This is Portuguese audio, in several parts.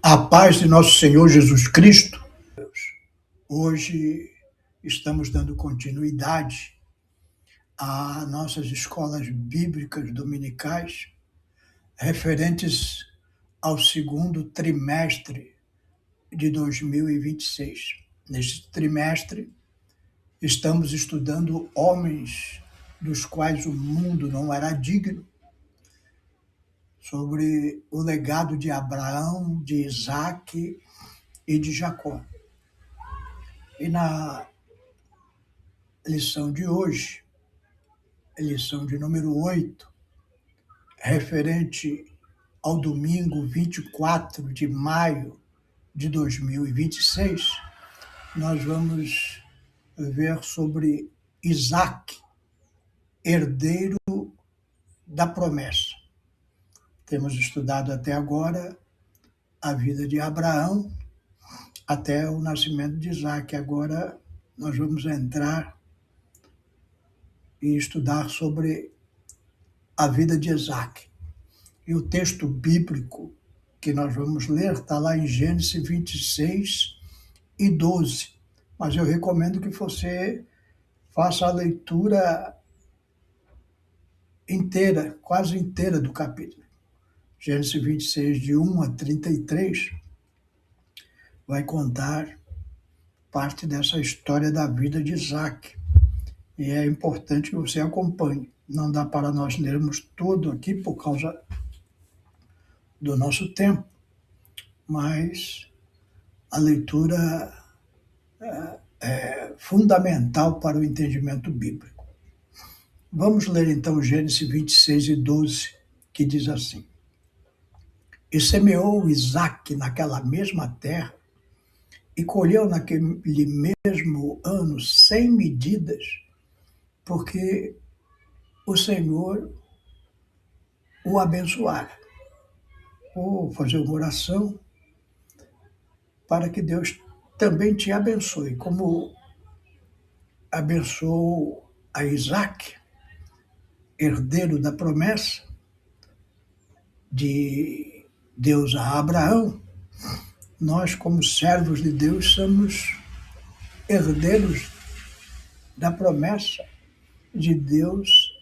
A paz de nosso Senhor Jesus Cristo. Hoje estamos dando continuidade a nossas escolas bíblicas dominicais referentes ao segundo trimestre de 2026. Neste trimestre, estamos estudando homens dos quais o mundo não era digno, sobre o legado de Abraão, de Isaque e de Jacó. E na lição de hoje, lição de número 8, referente ao domingo 24 de maio de 2026, nós vamos ver sobre Isaque, herdeiro da promessa. Temos estudado até agora a vida de Abraão, até o nascimento de Isaque. Agora nós vamos entrar e estudar sobre a vida de Isaque. E o texto bíblico que nós vamos ler está lá em Gênesis 26 e 12. Mas eu recomendo que você faça a leitura inteira, quase inteira do capítulo. Gênesis 26, de 1 a 33, vai contar parte dessa história da vida de Isaque. E é importante que você acompanhe. Não dá para nós lermos tudo aqui por causa do nosso tempo, mas a leitura é fundamental para o entendimento bíblico. Vamos ler então Gênesis 26 e 12, que diz assim: E semeou Isaque naquela mesma terra, e colheu naquele mesmo ano 100 medidas, porque o Senhor o abençoara. Vou fazer uma oração para que Deus também te abençoe, como abençoou a Isaque, herdeiro da promessa de Deus a Abraão. Nós, como servos de Deus, somos herdeiros da promessa de Deus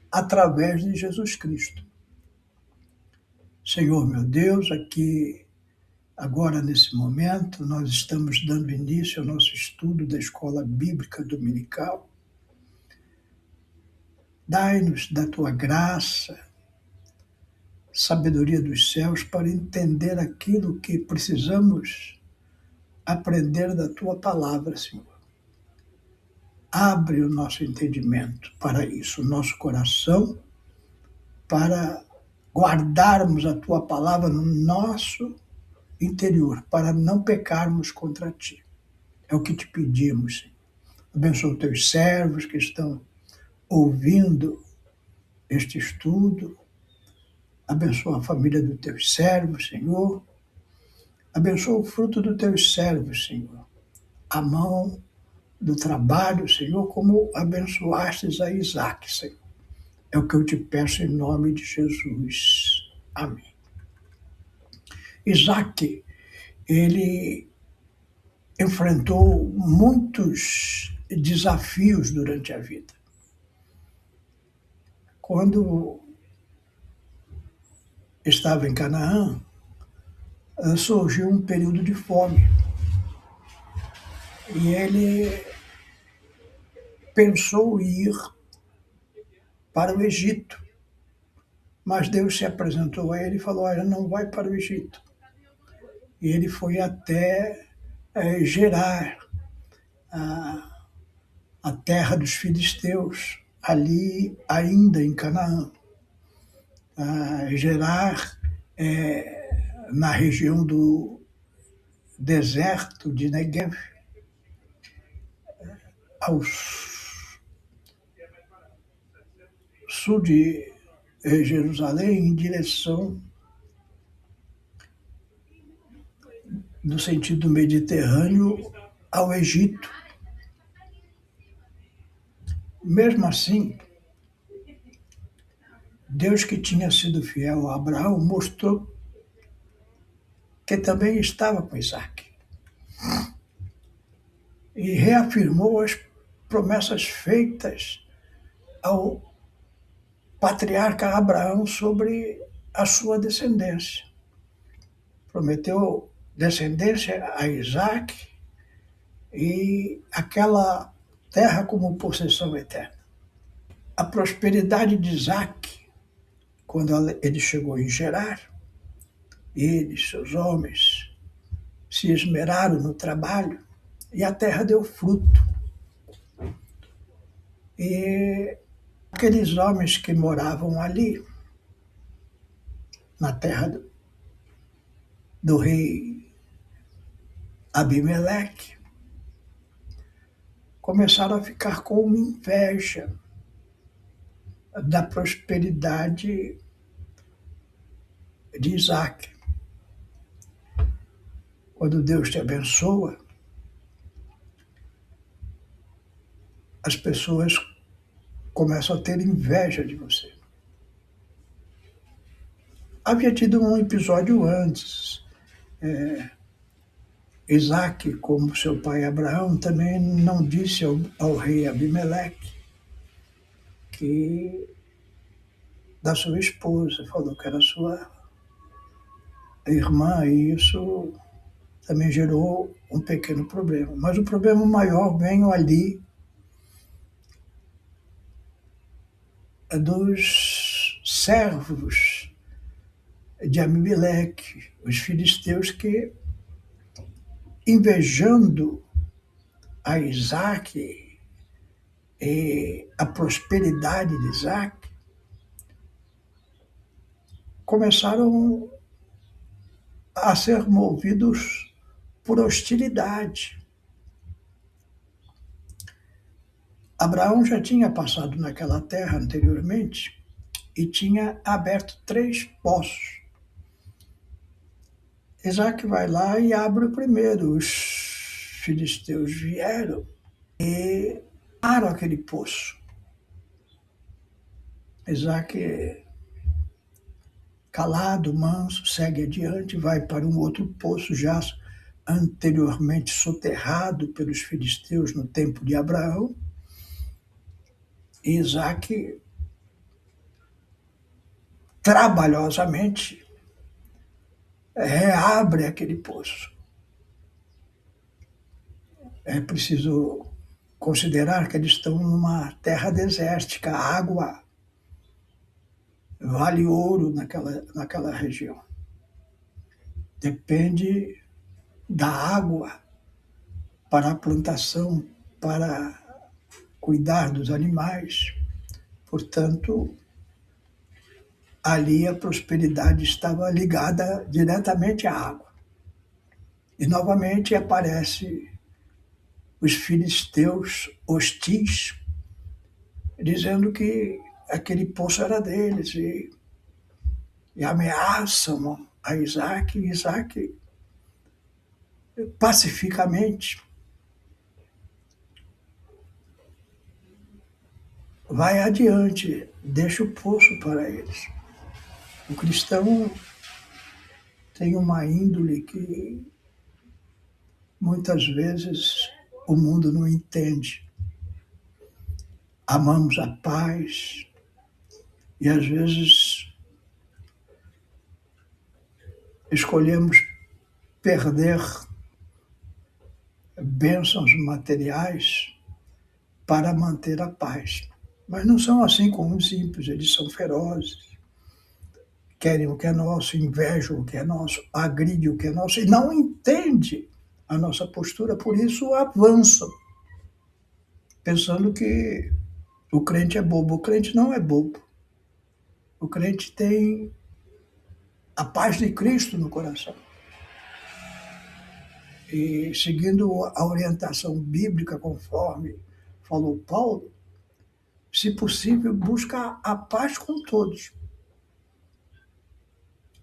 através de Jesus Cristo. Senhor meu Deus, aqui, agora nesse momento, nós estamos dando início ao nosso estudo da Escola Bíblica Dominical. Dai-nos da tua graça, sabedoria dos céus, para entender aquilo que precisamos aprender da tua palavra, Senhor. Abre o nosso entendimento para isso, o nosso coração, para guardarmos a tua palavra no nosso interior, para não pecarmos contra ti. É o que te pedimos, Senhor. Abençoa os teus servos que estão ouvindo este estudo. Abençoa a família dos teus servos, Senhor. Abençoa o fruto dos teus servos, Senhor. A mão do trabalho, Senhor, como abençoastes a Isaque, Senhor. É o que eu te peço em nome de Jesus. Amém. Isaque, ele enfrentou muitos desafios durante a vida. Quando estava em Canaã, surgiu um período de fome. E ele pensou em ir para o Egito. Mas Deus se apresentou a ele e falou: olha, não vai para o Egito. E ele foi até Gerar, a terra dos filisteus, ali ainda em Canaã. Gerar na região do deserto de Negev, ao sul de Jerusalém, em direção no sentido mediterrâneo ao Egito. Mesmo assim, Deus, que tinha sido fiel a Abraão, mostrou que também estava com Isaac, e reafirmou as promessas feitas ao patriarca Abraão sobre a sua descendência. Prometeu descendência a Isaac e aquela terra como possessão eterna. A prosperidade de Isaac, quando ele chegou em Gerar, ele e seus homens se esmeraram no trabalho e a terra deu fruto. E aqueles homens que moravam ali, na terra do rei Abimeleque, começaram a ficar com inveja da prosperidade de Isaac. Quando Deus te abençoa, as pessoas começam a ter inveja de você. Havia tido um episódio antes. Isaac, como seu pai Abraão, também não disse ao rei Abimeleque que da sua esposa, falou que era sua irmã, e isso também gerou um pequeno problema. Mas o problema maior veio ali dos servos de Abimeleque, os filisteus, que, invejando a Isaac e a prosperidade de Isaac, começaram a ser movidos por hostilidade. Abraão já tinha passado naquela terra anteriormente e tinha aberto 3 poços. Isaac vai lá e abre o primeiro. Os filisteus vieram e abriram aquele poço. Isaac, calado, manso, segue adiante, vai para um outro poço já anteriormente soterrado pelos filisteus no tempo de Abraão. E Isaac, trabalhosamente, reabre aquele poço. É preciso considerar que eles estão numa terra desértica, a água vale ouro naquela região. Depende da água para a plantação, para cuidar dos animais. Portanto, ali a prosperidade estava ligada diretamente à água. E novamente aparece os filisteus hostis, dizendo que aquele poço era deles, e ameaçam a Isaac, e Isaac pacificamente vai adiante, deixa o poço para eles. O cristão tem uma índole que muitas vezes o mundo não entende. Amamos a paz e às vezes escolhemos perder bênçãos materiais para manter a paz. Mas não são assim como os ímpios, eles são ferozes, querem o que é nosso, invejam o que é nosso, agridem o que é nosso e não entende a nossa postura, por isso avançam, pensando que o crente é bobo. O crente não é bobo. O crente tem a paz de Cristo no coração. E seguindo a orientação bíblica, conforme falou Paulo, se possível, busca a paz com todos.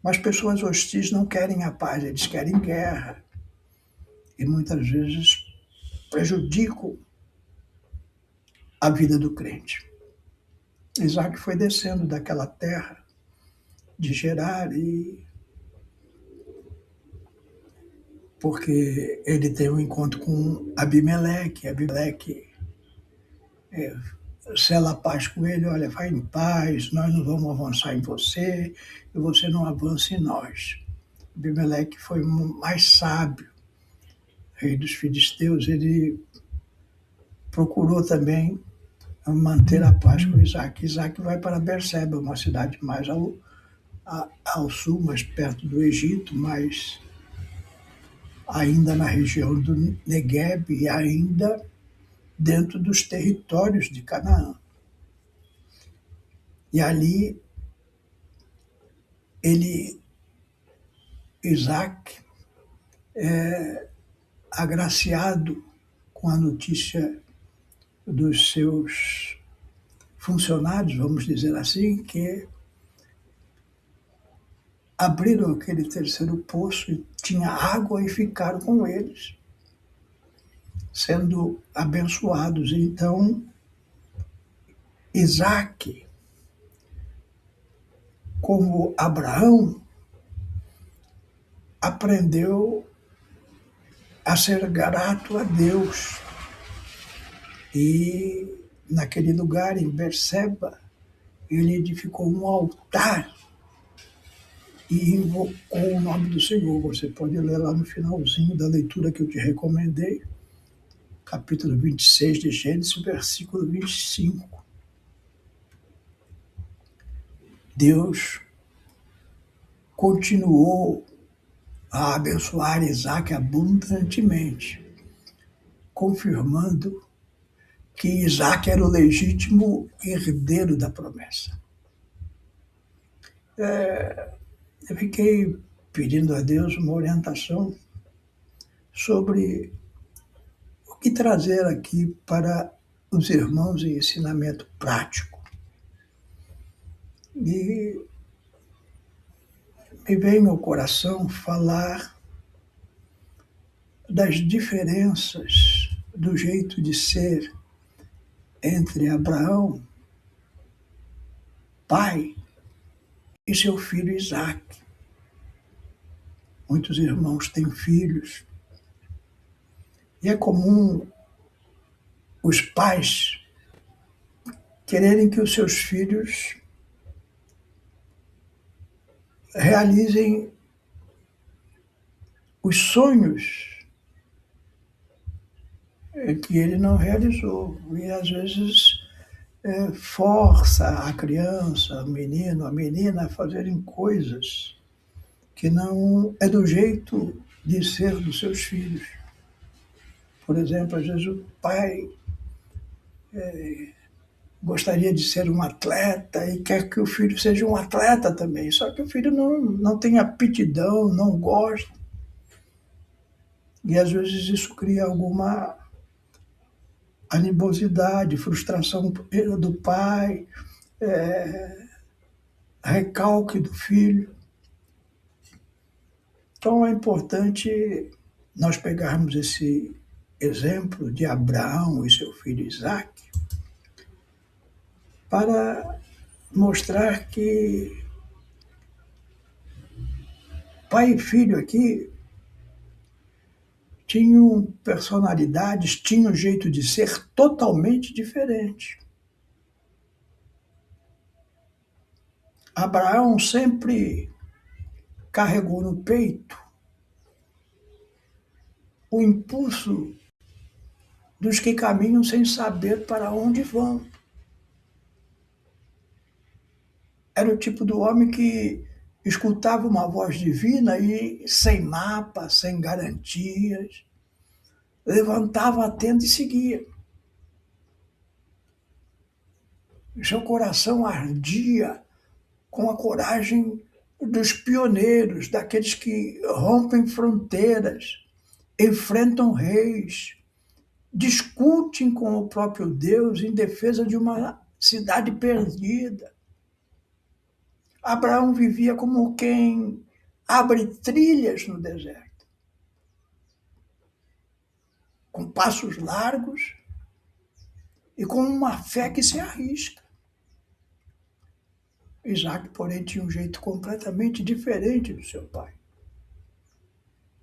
Mas pessoas hostis não querem a paz, eles querem guerra. E muitas vezes prejudicam a vida do crente. Isaac foi descendo daquela terra de Gerar e porque ele tem um encontro com Abimeleque. Abimeleque sela a paz com ele, olha, vai em paz, nós não vamos avançar em você, e você não avança em nós. Abimeleque foi mais sábio, rei dos filisteus, ele procurou também manter a paz com Isaac. Isaac vai para Berseba, uma cidade mais ao sul, mais perto do Egito, mas ainda na região do Negueb e ainda dentro dos territórios de Canaã. E ali Isaac, agraciado com a notícia dos seus funcionários, vamos dizer assim, que abriram aquele terceiro poço e tinha água e ficaram com eles, sendo abençoados. Então, Isaac, como Abraão, aprendeu a ser grato a Deus. E naquele lugar, em Berseba, ele edificou um altar e invocou o nome do Senhor. Você pode ler lá no finalzinho da leitura que eu te recomendei, capítulo 26 de Gênesis, versículo 25. Deus continuou a abençoar Isaac abundantemente, confirmando que Isaac era o legítimo herdeiro da promessa. Eu fiquei pedindo a Deus uma orientação sobre o que trazer aqui para os irmãos em ensinamento prático. E me veio ao coração falar das diferenças do jeito de ser entre Abraão, pai, e seu filho Isaac. Muitos irmãos têm filhos, e é comum os pais quererem que os seus filhos realizem os sonhos que ele não realizou. E às vezes força a criança, o menino, a menina a fazerem coisas que não é do jeito de ser dos seus filhos. Por exemplo, às vezes o pai gostaria de ser um atleta e quer que o filho seja um atleta também, só que o filho não tem aptidão, não gosta. E às vezes isso cria alguma animosidade, frustração do pai, recalque do filho. Então é importante nós pegarmos esse exemplo de Abraão e seu filho Isaac para mostrar que pai e filho aqui tinham personalidades, tinham um jeito de ser totalmente diferente. Abraão sempre carregou no peito o impulso dos que caminham sem saber para onde vão. Era o tipo do homem que escutava uma voz divina e, sem mapa, sem garantias, levantava a tenda e seguia. Seu coração ardia com a coragem dos pioneiros, daqueles que rompem fronteiras, enfrentam reis, discutem com o próprio Deus em defesa de uma cidade perdida. Abraão vivia como quem abre trilhas no deserto, com passos largos e com uma fé que se arrisca. Isaac, porém, tinha um jeito completamente diferente do seu pai.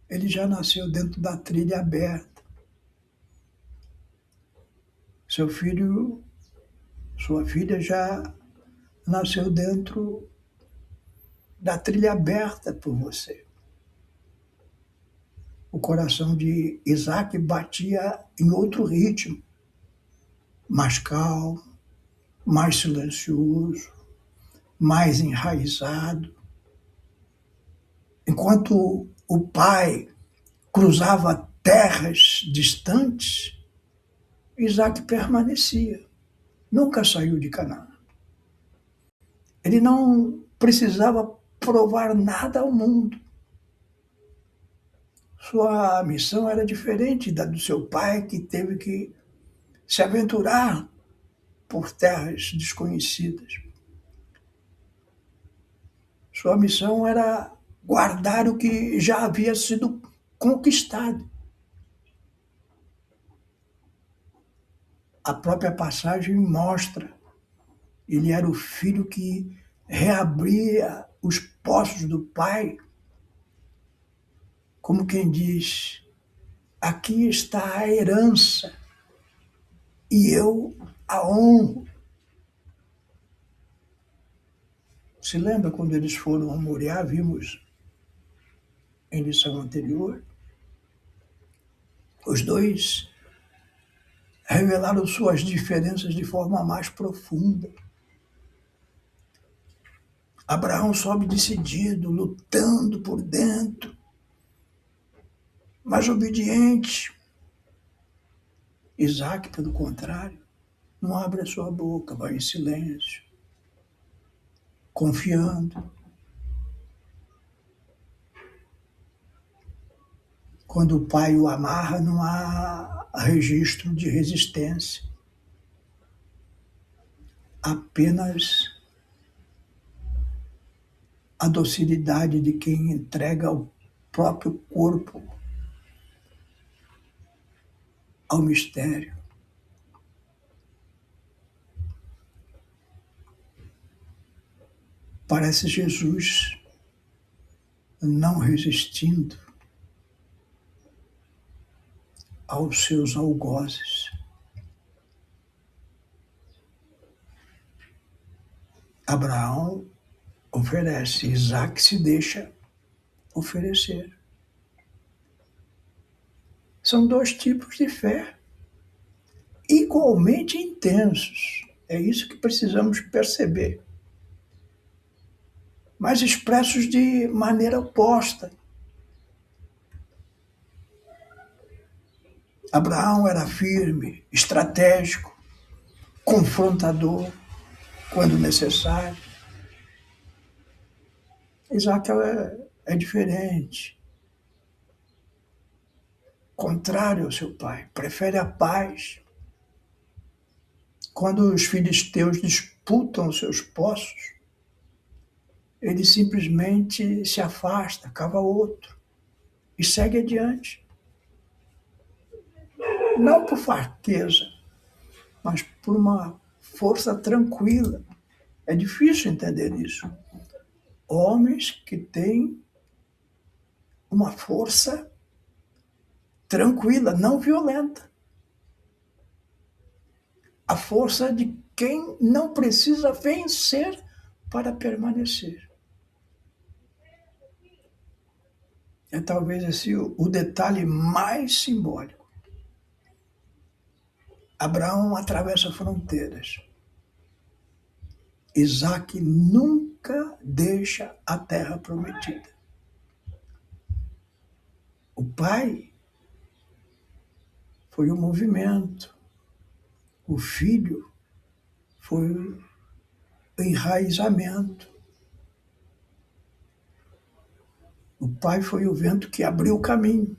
ele já nasceu dentro da trilha aberta. Seu filho, sua filha já nasceu dentro da trilha aberta por você. O coração de Isaac batia em outro ritmo, mais calmo, mais silencioso, mais enraizado. Enquanto o pai cruzava terras distantes, Isaac permanecia, nunca saiu de Canaã. Ele não precisava provar nada ao mundo. Sua missão era diferente da do seu pai, que teve que se aventurar por terras desconhecidas. Sua missão era guardar o que já havia sido conquistado. A própria passagem mostra, ele era o filho que reabria os poços do pai, como quem diz: aqui está a herança e eu a honro. Se lembra quando eles foram a Moriá, vimos em lição anterior? Os dois revelaram suas diferenças de forma mais profunda. Abraão sobe decidido, lutando por dentro, mas obediente. Isaac, pelo contrário, não abre a sua boca, vai em silêncio, confiando. Quando o pai o amarra, não há registro de resistência. Apenas a docilidade de quem entrega o próprio corpo ao mistério. Parece Jesus não resistindo aos seus algozes. Abraão oferece, Isaac se deixa oferecer. São dois tipos de fé, igualmente intensos. É isso que precisamos perceber. Mas expressos de maneira oposta. Abraão era firme, estratégico, confrontador quando necessário. Isaac é diferente. Contrário ao seu pai, prefere a paz. Quando os filisteus disputam os seus poços, ele simplesmente se afasta, cava outro e segue adiante. Não por fraqueza, mas por uma força tranquila. É difícil entender isso. Homens que têm uma força tranquila, não violenta. A força de quem não precisa vencer para permanecer. É talvez esse o detalhe mais simbólico. Abraão atravessa fronteiras. Isaac nunca deixa a terra prometida. O pai foi o movimento. O filho foi o enraizamento. O pai foi o vento que abriu o caminho.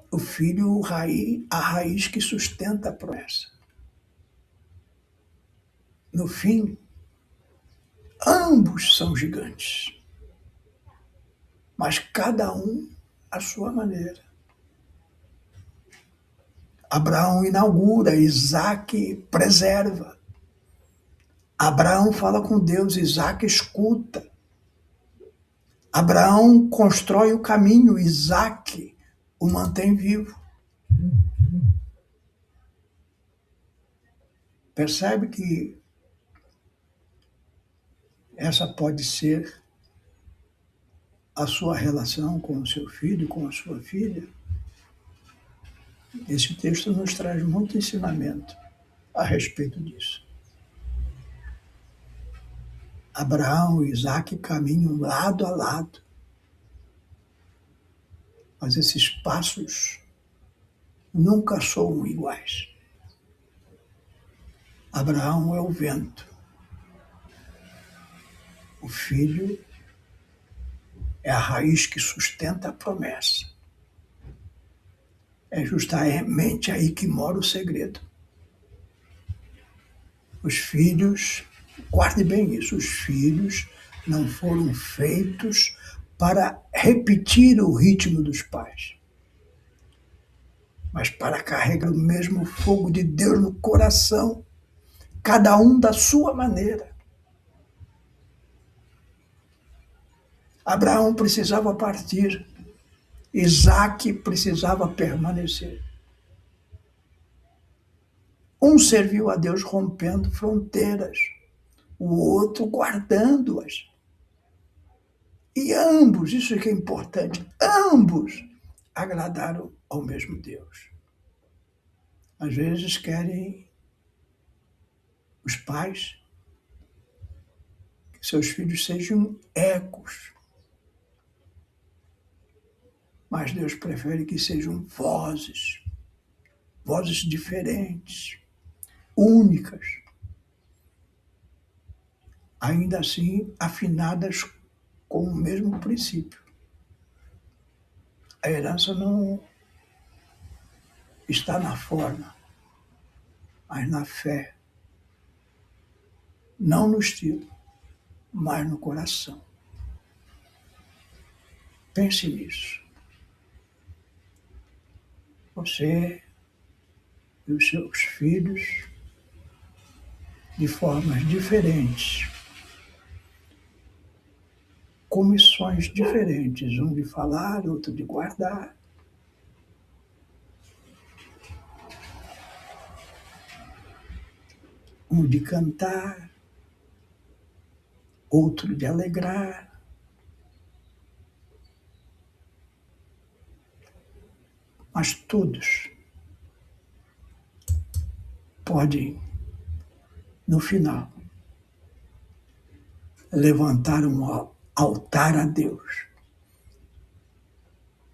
O filho, a raiz que sustenta a promessa. No fim, ambos são gigantes, mas cada um à sua maneira. Abraão inaugura, Isaac preserva. Abraão fala com Deus, Isaac escuta. Abraão constrói o caminho, Isaque o mantém vivo. Percebe que essa pode ser a sua relação com o seu filho, com a sua filha? Esse texto nos traz muito ensinamento a respeito disso. Abraão e Isaque caminham lado a lado, mas esses passos nunca soam iguais. Abraão é o vento, o filho é a raiz que sustenta a promessa. É justamente aí que mora o segredo. Os filhos, guarde bem isso, os filhos não foram feitos para repetir o ritmo dos pais, mas para carregar o mesmo fogo de Deus no coração, cada um da sua maneira. Abraão precisava partir, Isaque precisava permanecer. Um serviu a Deus rompendo fronteiras, o outro guardando-as. E ambos, isso que é importante, ambos agradaram ao mesmo Deus. Às vezes querem os pais que seus filhos sejam ecos, mas Deus prefere que sejam vozes diferentes, únicas, ainda assim afinadas com o mesmo princípio. A herança não está na forma, mas na fé. Não no estilo, mas no coração. Pense nisso. Você e os seus filhos, de formas diferentes, com missões diferentes, um de falar, outro de guardar. Um de cantar, outro de alegrar. Mas todos podem, no final, levantar um altar a Deus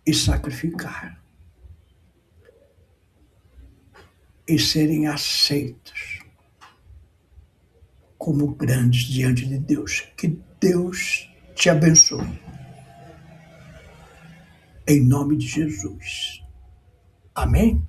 e sacrificar e serem aceitos como grandes diante de Deus. Que Deus te abençoe. Em nome de Jesus. Amém?